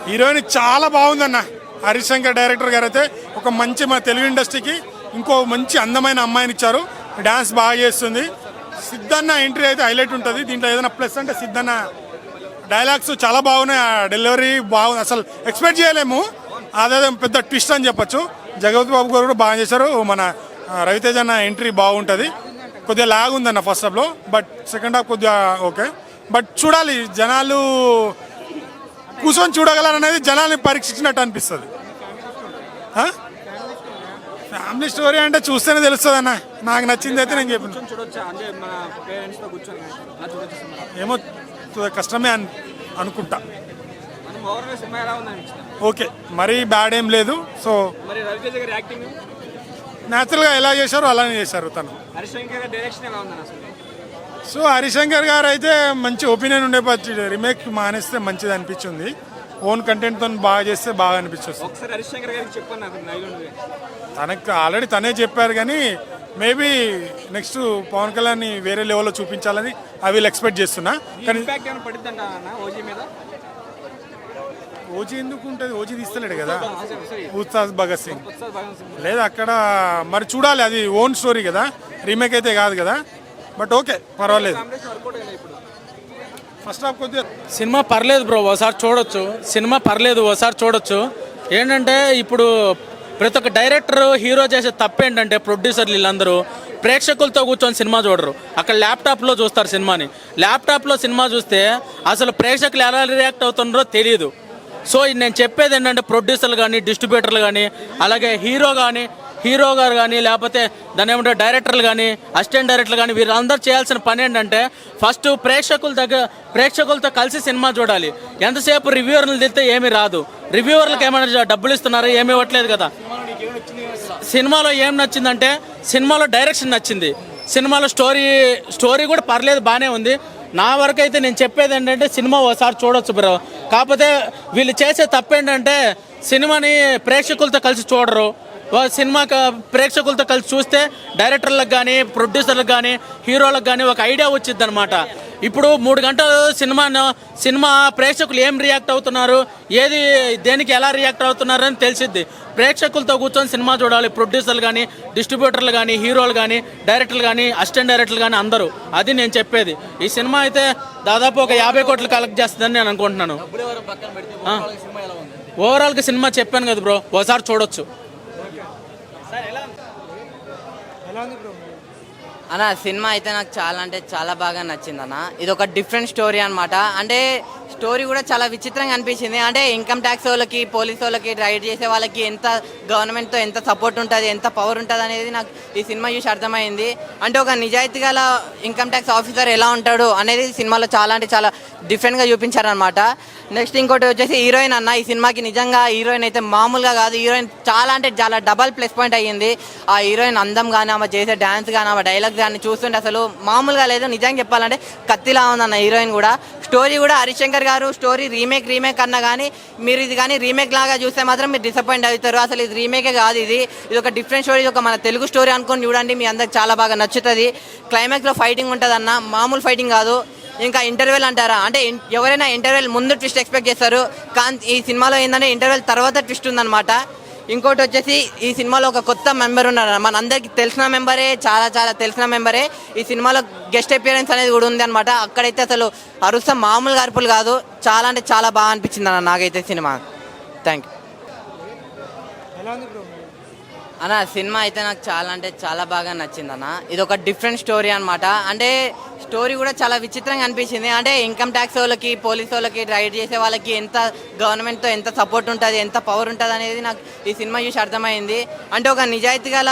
Heroine చాలా బాగుందన్న. Harish Shankar director గారు అయితే ఒక మంచి మన తెలుగు ఇండస్ట్రీకి ఇంకో మంచి అందమైన అమ్మాయిని ఇచ్చారు. డ్యాన్స్ బాగా చేస్తుంది. సిద్ధన్న ఎంట్రీ అయితే హైలైట్ ఉంటుంది దీంట్లో. ఏదైనా ప్లస్ అంటే సిద్ధన్న డైలాగ్స్ చాలా బాగున్నాయి. డెలివరీ బాగుంది, అసలు ఎక్స్పెక్ట్ చేయలేము. అదే పెద్ద ట్విస్ట్ అని చెప్పొచ్చు. జగపతి బాబు గారు కూడా బాగా చేశారు. మన రవితేజ అన్న ఎంట్రీ బాగుంటుంది. కొద్దిగా లాగ్ ఉందన్న ఫస్ట్ హాఫ్లో, బట్ సెకండ్ హాఫ్ కొద్దిగా ఓకే. బట్ చూడాలి, జనాలు కూర్చొని చూడగలరనేది జనాల్ని పరీక్షించినట్టు అనిపిస్తుంది. ఫ్యామిలీ స్టోరీ అంటే చూస్తేనే తెలుస్తుంది అన్న. నాకు నచ్చింది అయితే నేను చెప్పిన. ఏమో కష్టమే అనుకుంటా. ఓకే, మరీ బ్యాడ్ ఏం లేదు. సో న్యాచురల్గా ఎలా చేశారో అలానే చేశారు తను. సో హరిశంకర్ గారు అయితే మంచి ఒపీనియన్ ఉండే, రీమేక్ మానేస్తే మంచిది అనిపించింది. ఓన్ కంటెంట్తో బాగా చేస్తే బాగా అనిపించింది. తనకు ఆల్రెడీ తనే చెప్పారు, కానీ మేబీ నెక్స్ట్ పవన్ కళ్యాణ్ వేరే లెవెల్లో చూపించాలని అవి ఎక్స్పెక్ట్ చేస్తున్నా. కానీ ఓజీ ఎందుకు ఉంటుంది? ఓజీ తీస్తలేడు కదా ఉస్తాద్ భగత్ సింగ్. లేదు అక్కడ మరి చూడాలి, అది ఓన్ స్టోరీ కదా, రీమేక్ అయితే కాదు కదా. బట్ ఓకే, పర్వాలేదు. ఫస్ట్ హాఫ్ కొద్దిగా సినిమా పర్లేదు బ్రో, ఒకసారి చూడొచ్చు. సినిమా పర్లేదు, ఒకసారి చూడొచ్చు. ఏంటంటే ఇప్పుడు ప్రతి ఒక్క డైరెక్టర్ హీరో చేసే తప్పు ఏంటంటే ప్రొడ్యూసర్లు వీళ్ళందరూ ప్రేక్షకులతో కూర్చొని సినిమా చూడరు. అక్కడ ల్యాప్టాప్లో చూస్తారు సినిమాని. ల్యాప్టాప్లో సినిమా చూస్తే అసలు ప్రేక్షకులు ఎలా రియాక్ట్ అవుతున్నారో తెలియదు. సో నేను చెప్పేది ఏంటంటే ప్రొడ్యూసర్లు కానీ, డిస్ట్రిబ్యూటర్లు కానీ, అలాగే హీరో గారు కానీ, లేకపోతే దాని ఏమంటే డైరెక్టర్లు కానీ, అసిస్టెంట్ డైరెక్టర్లు కానీ, వీరందరూ చేయాల్సిన పని ఏంటంటే ఫస్ట్ ప్రేక్షకులతో కలిసి సినిమా చూడాలి. ఎంతసేపు రివ్యూవర్లు తిరిగితే ఏమీ రాదు. రివ్యూవర్లకు ఏమైనా డబ్బులు ఇస్తున్నారు? ఏమీ ఇవ్వట్లేదు కదా. సినిమాలో ఏం నచ్చిందంటే సినిమాలో డైరెక్షన్ నచ్చింది. సినిమాలో స్టోరీ కూడా పర్లేదు, బాగానే ఉంది. నా వరకు అయితే నేను చెప్పేది ఏంటంటే సినిమా ఒకసారి చూడొచ్చు బ్రో. కాకపోతే వీళ్ళు చేసే తప్పేంటంటే సినిమాని ప్రేక్షకులతో కలిసి చూడరు. సినిమా ప్రేక్షకులతో కలిసి చూస్తే డైరెక్టర్లకు కానీ, ప్రొడ్యూసర్లకు కానీ, హీరోలకు కానీ ఒక ఐడియా వచ్చింది అనమాట. ఇప్పుడు 3 గంటలు సినిమా ప్రేక్షకులు ఏం రియాక్ట్ అవుతున్నారు, దేనికి ఎలా రియాక్ట్ అవుతున్నారు అని తెలిసిద్ది. ప్రేక్షకులతో కూర్చొని సినిమా చూడాలి. ప్రొడ్యూసర్లు కానీ, డిస్ట్రిబ్యూటర్లు కానీ, హీరోలు కానీ, డైరెక్టర్లు కానీ, అసిస్టెంట్ డైరెక్టర్లు కానీ అందరూ. అది నేను చెప్పేది. ఈ సినిమా అయితే దాదాపు ఒక 50 కోట్లు కలెక్ట్ చేస్తుందని నేను అనుకుంటున్నాను. ఓవరాల్గా సినిమా చెప్పాను కదా బ్రో, ఒకసారి చూడొచ్చు. అన్న సినిమా అయితే నాకు చాలా అంటే చాలా బాగా నచ్చింది అన్న. ఇది ఒక డిఫరెంట్ స్టోరీ అనమాట. అంటే స్టోరీ కూడా చాలా విచిత్రంగా అనిపించింది. అంటే ఇన్కమ్ ట్యాక్స్ వాళ్ళకి, పోలీస్ వాళ్ళకి, రైడ్ చేసే వాళ్ళకి ఎంత గవర్నమెంట్తో ఎంత సపోర్ట్ ఉంటుంది, ఎంత పవర్ ఉంటుంది అనేది నాకు ఈ సినిమా చూసి అర్థమైంది. అంటే ఒక నిజాయితీ గల ఇన్కమ్ ట్యాక్స్ ఆఫీసర్ ఎలా ఉంటాడు అనేది సినిమాలో చాలా అంటే చాలా డిఫరెంట్గా చూపించారనమాట. నెక్స్ట్ ఇంకోటి వచ్చేసి హీరోయిన్ అన్న. ఈ సినిమాకి నిజంగా హీరోయిన్ అయితే మామూలుగా కాదు. హీరోయిన్ చాలా అంటే చాలా డబల్ ప్లస్ పాయింట్ అయ్యింది. ఆ హీరోయిన్ అందం కానీ, ఆమె చేసే డ్యాన్స్ కానీ, ఆమె డైలాగ్స్ కానీ చూస్తుంటే అసలు మామూలుగా లేదు. నిజంగా చెప్పాలంటే కత్తిలా ఉందన్న హీరోయిన్ కూడా. స్టోరీ కూడా హరిశంకర్ గారు స్టోరీ రీమేక్ అన్నా కానీ మీరు ఇది కానీ రీమేక్ లాగా చూస్తే మాత్రం మీరు డిసప్పాయింట్ అవుతారు. అసలు ఇది రీమేకే కాదు, ఇది ఒక డిఫరెంట్ స్టోరీ. ఇది ఒక మన తెలుగు స్టోరీ అనుకొని చూడండి, మీ అందరికి చాలా బాగా నచ్చుతుంది. క్లైమాక్స్లో ఫైటింగ్ ఉంటుంది అన్న, మామూలు ఫైటింగ్ కాదు. ఇంకా ఇంటర్వెల్ అంటారా, అంటే ఎవరైనా ఇంటర్వెల్ ముందు ట్విస్ట్ ఎక్స్పెక్ట్ చేస్తారు, కానీ ఈ సినిమాలో ఏంటంటే ఇంటర్వెల్ తర్వాత ట్విస్ట్ ఉందన్నమాట. ఇంకోటి వచ్చేసి ఈ సినిమాలో ఒక కొత్త మెంబర్ ఉన్నారు, మన అందరికి తెలిసిన మెంబరే, చాలా చాలా తెలిసిన మెంబరే. ఈ సినిమాలో గెస్ట్ అపియరెన్స్ అనేది కూడా ఉంది అనమాట. అక్కడైతే అసలు అరుస్తా మామూలుగా అరుపులు కాదు. చాలా అంటే చాలా బాగా అనిపించింది అన్న నాకైతే సినిమా. థ్యాంక్ యూ అన్న. సినిమా అయితే నాకు చాలా అంటే చాలా బాగా నచ్చింది అన్న. ఇది ఒక డిఫరెంట్ స్టోరీ అనమాట. అంటే స్టోరీ కూడా చాలా విచిత్రంగా అనిపించింది. అంటే ఇన్కమ్ ట్యాక్స్ వాళ్ళకి, పోలీస్ వాళ్ళకి, రైడ్ చేసే వాళ్ళకి ఎంత గవర్నమెంట్తో ఎంత సపోర్ట్ ఉంటుంది, ఎంత పవర్ ఉంటుంది అనేది నాకు ఈ సినిమా చూసి అర్థమైంది. అంటే ఒక నిజాయితీ గల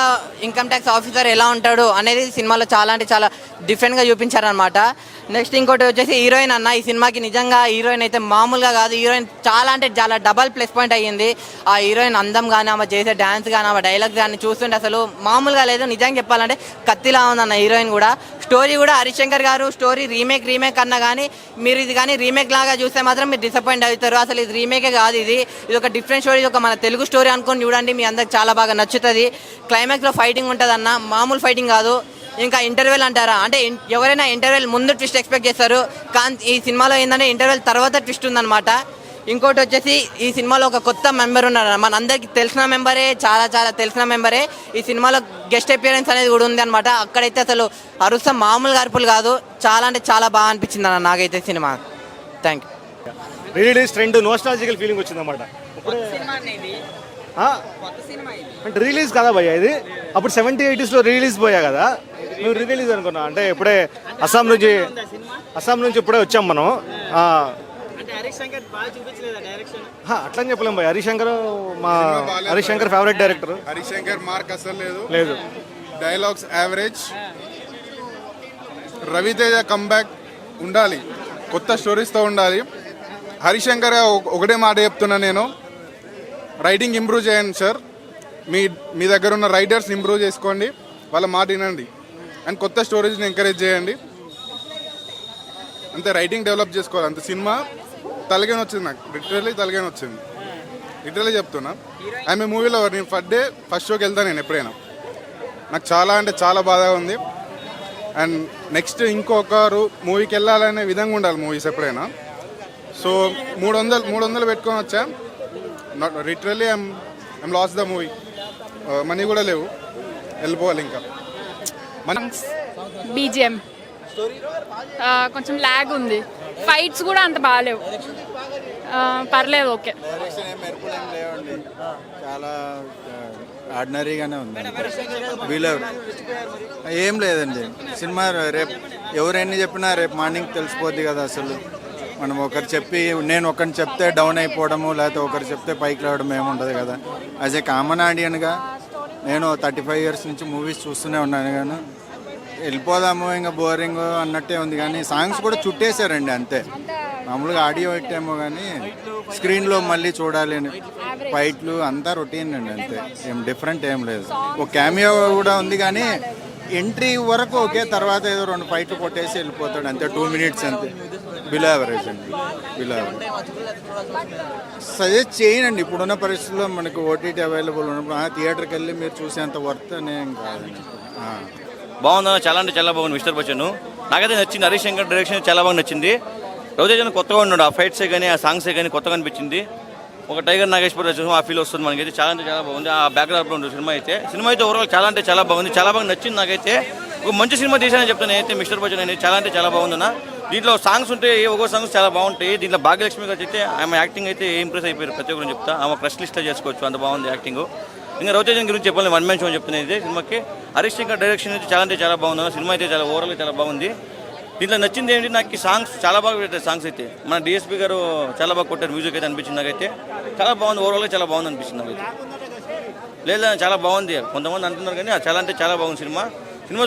ఇన్కమ్ ట్యాక్స్ ఆఫీసర్ ఎలా ఉంటాడు అనేది సినిమాలో చాలా అంటే చాలా డిఫరెంట్గా చూపించారనమాట. నెక్స్ట్ ఇంకోటి వచ్చేసి హీరోయిన్ అన్న. ఈ సినిమాకి నిజంగా హీరోయిన్ అయితే మామూలుగా కాదు. హీరోయిన్ చాలా అంటే చాలా డబల్ ప్లస్ పాయింట్ అయ్యింది. ఆ హీరోయిన్ అందం కానీ, ఆమె చేసే డ్యాన్స్ కానీ, ఆమె డైలాగ్స్ కానీ చూస్తుంటే అసలు మామూలుగా లేదు. నిజంగా చెప్పాలంటే కత్తిలా ఉందన్న హీరోయిన్ కూడా. స్టోరీ కూడా హరిశంకర్ గారు స్టోరీ రీమేక్ అన్నా కానీ మీరు ఇది కానీ రీమేక్ లాగా చూస్తే మాత్రం మీరు డిసప్పాయింట్ అవుతారు. అసలు ఇది రీమేకే కాదు, ఇది ఒక డిఫరెంట్ స్టోరీ. ఇది ఒక మన తెలుగు స్టోరీ అనుకొని చూడండి, మీ అందరికి చాలా బాగా నచ్చుతుంది. క్లైమాక్స్లో ఫైటింగ్ ఉంటుంది అన్న, మామూలు ఫైటింగ్ కాదు. ఇంకా ఇంటర్వెల్ అంటారా అంటే ఎవరైనా ఇంటర్వెల్ ముందు ట్విస్ట్ ఎక్స్పెక్ట్ చేస్తారు, కానీ ఈ సినిమాలో ఏంటంటే ఇంటర్వెల్ తర్వాత ట్విస్ట్ ఉందన్నమాట. ఇంకోటి వచ్చేసి ఈ సినిమాలో ఒక కొత్త మెంబర్ ఉన్నారు, మన అందరికి తెలిసిన మెంబరే, చాలా చాలా తెలిసిన మెంబరే. ఈ సినిమాలో గెస్ట్ అపియరెన్స్ అనేది కూడా ఉంది అనమాట. అక్కడైతే అసలు అరుస్తా మామూలుగా అరుపులు కాదు, చాలా అంటే చాలా బాగా అనిపించింది అన్న నాకైతే cinema. Thank you. Release trend nostalgical feeling వచ్చింది అన్నమాట. అంటే రిలీజ్ కదా భయ్య ఇది, అప్పుడు 70s 80s రిలీజ్ పోయా కదా, మేము రిలీజ్ అనుకున్నాం. అంటే ఇప్పుడే అస్సాం నుంచి ఇప్పుడే వచ్చాం మనం. అట్లా అని చెప్పలేం భయ్య. Harish Shankar favourite director. Harish Shankar mark అసలు లేదు. Dialogues average. రవితేజ కంబ్యాక్ ఉండాలి, కొత్త స్టోరీస్తో ఉండాలి. హరీష్ శంకర్ ఒకటే మాట చెప్తున్నా నేను, రైటింగ్ ఇంప్రూవ్ చేయండి సార్. మీ దగ్గర ఉన్న రైటర్స్ని ఇంప్రూవ్ చేసుకోండి, వాళ్ళ మాట వినండి, అండ్ కొత్త స్టోరీస్ని ఎంకరేజ్ చేయండి. అంతే, రైటింగ్ డెవలప్ చేసుకోవాలి అంతే. సినిమా తలగానే వచ్చింది నాకు, లిటరల్లీ తలగానే వచ్చింది, లిటరల్లీ చెప్తున్నా. ఆమె మూవీలో నేను ఫస్ట్ షోకి వెళ్తాను నేను ఎప్పుడైనా. నాకు చాలా అంటే చాలా బాధగా ఉంది. అండ్ నెక్స్ట్ ఇంకొకరు మూవీకి వెళ్ళాలనే విధంగా ఉండాలి మూవీస్ ఎప్పుడైనా. సో 300 పెట్టుకొని వచ్చా. Not literally I'm lost the movie. Money కూడా లేవు, వెళ్ళిపోవాలి ఇంకా. బీజిఎం కొంచెం ల్యాగ్ ఉంది, ఫైట్స్ కూడా అంత బాగాలేవు, పర్లేదు ఓకే. చాలా ఆర్డినరీగానే ఉంది. వీలవ్ ఏం లేదండి సినిమా. రేపు ఎవరెన్ని చెప్పినా రేపు మార్నింగ్ తెలిసిపోద్ది కదా. అసలు మనం నేను ఒకరిని చెప్తే డౌన్ అయిపోవడము, లేకపోతే ఒకరు చెప్తే పైకి రావడం ఏముండదు కదా. యాజ్ ఏ కామన్ ఆడియన్గా నేను 35 years నుంచి మూవీస్ చూస్తూనే ఉన్నాను, కానీ వెళ్ళిపోదాము ఇంకా బోరింగ్ అన్నట్టే ఉంది. కానీ సాంగ్స్ కూడా చుట్టేశారండి అంతే. మామూలుగా ఆడియో పెట్టామో కానీ స్క్రీన్లో మళ్ళీ చూడాలి అని. ఫైట్లు అంతా రొటీన్ అండి అంతే, ఏం డిఫరెంట్ ఏం లేదు. ఒక క్యామియో కూడా ఉంది కానీ ఎంట్రీ వరకు ఓకే, తర్వాత ఏదో 2 ఫైట్లు కొట్టేసి వెళ్ళిపోతాడు అంతే. 2 minutes అంతే. బిలో యావరేజ్ అండి, బిలో యావరేజ్. సజెస్ట్ చేయనండి ఇప్పుడున్న పరిస్థితుల్లో. మనకు ఓటీటీ అవైలబుల్ ఉన్నప్పుడు థియేటర్కి వెళ్ళి మీరు చూసేంత వర్త్ అనేం కాదండి. బాగుందన్న, చాలా అంటే చాలా బాగుంది. మిస్టర్ బచ్చన్ నాకైతే నచ్చింది. హరీష్ శంకర్ డైరెక్షన్ చాలా బాగా నచ్చింది. రవితేజన్ కొత్తగా ఉన్నాడు, ఆ ఫైట్సే కానీ ఆ సాంగ్సే కానీ కొత్తగా అనిపించింది. ఒక టైగర్ నాగేశ్వర చూసాం, ఆ ఫీల్ వస్తుంది మనకైతే. చాలా అంటే చాలా బాగుంది. ఆ బ్యాక్గ్రౌండ్లో ఉంటుంది సినిమా అయితే ఓవరాల్ చాలా అంటే చాలా బాగుంది, చాలా బాగా నచ్చింది నాకైతే. ఒక మంచి సినిమా తీసానని చెప్తాను నేనైతే. మిస్టర్ బచ్చన్ అనేది చాలా అంటే చాలా బాగుందన్న. దీంట్లో సాంగ్స్ ఉంటాయి, ఒక్కో సాంగ్స్ చాలా బాగుంటాయి. దీంట్లో భాగ్యలక్ష్మి గారు అయితే ఆమె యాక్టింగ్ అయితే ఇంప్రెస్ అయిపోయారు ప్రతి ఒక్కరు చెప్తా. ఆమె క్రష్ లిస్ట్లో చేసుకోవచ్చు, అంత బాగుంది యాక్టింగ్. ఇంకా రవితేజన్ గురించి చెప్పాలి, 1 man show అని చెప్తున్నాయి అయితే సినిమాకి. హరీష్ శంకర్ డైరెక్షన్ అయితే చాలా అంటే చాలా బాగుంది. సినిమా అయితే చాలా ఓవరాల్గా చాలా బాగుంది. దీంట్లో నచ్చింది ఏంటి నాకు, ఈ సాంగ్స్ చాలా బాగా పెట్టారు. సాంగ్స్ అయితే మన డిఎస్పీ గారు చాలా బాగా కొట్టారు. మ్యూజిక్ అయితే అనిపించింది నాకైతే చాలా బాగుంది. ఓవరాల్గా చాలా బాగుంది అనిపిస్తుంది నాకైతే. లేదా చాలా బాగుంది కొంతమంది అంటున్నారు కానీ చాలా అంటే చాలా బాగుంది సినిమా.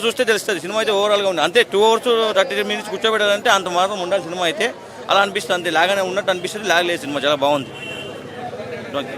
చూస్తే తెలుస్తుంది. సినిమా అయితే ఓవరాల్గా ఉంది అంతే. 2 hours 33 minutes కూర్చోబెట్టాలంటే అంత మాత్రం ఉండాలి సినిమా అయితే. అలా అనిపిస్తుంది అంతే. లాగానే ఉన్నట్టు అనిపిస్తుంది, లాగలేదు సినిమా. చాలా బాగుంది. ఓకే.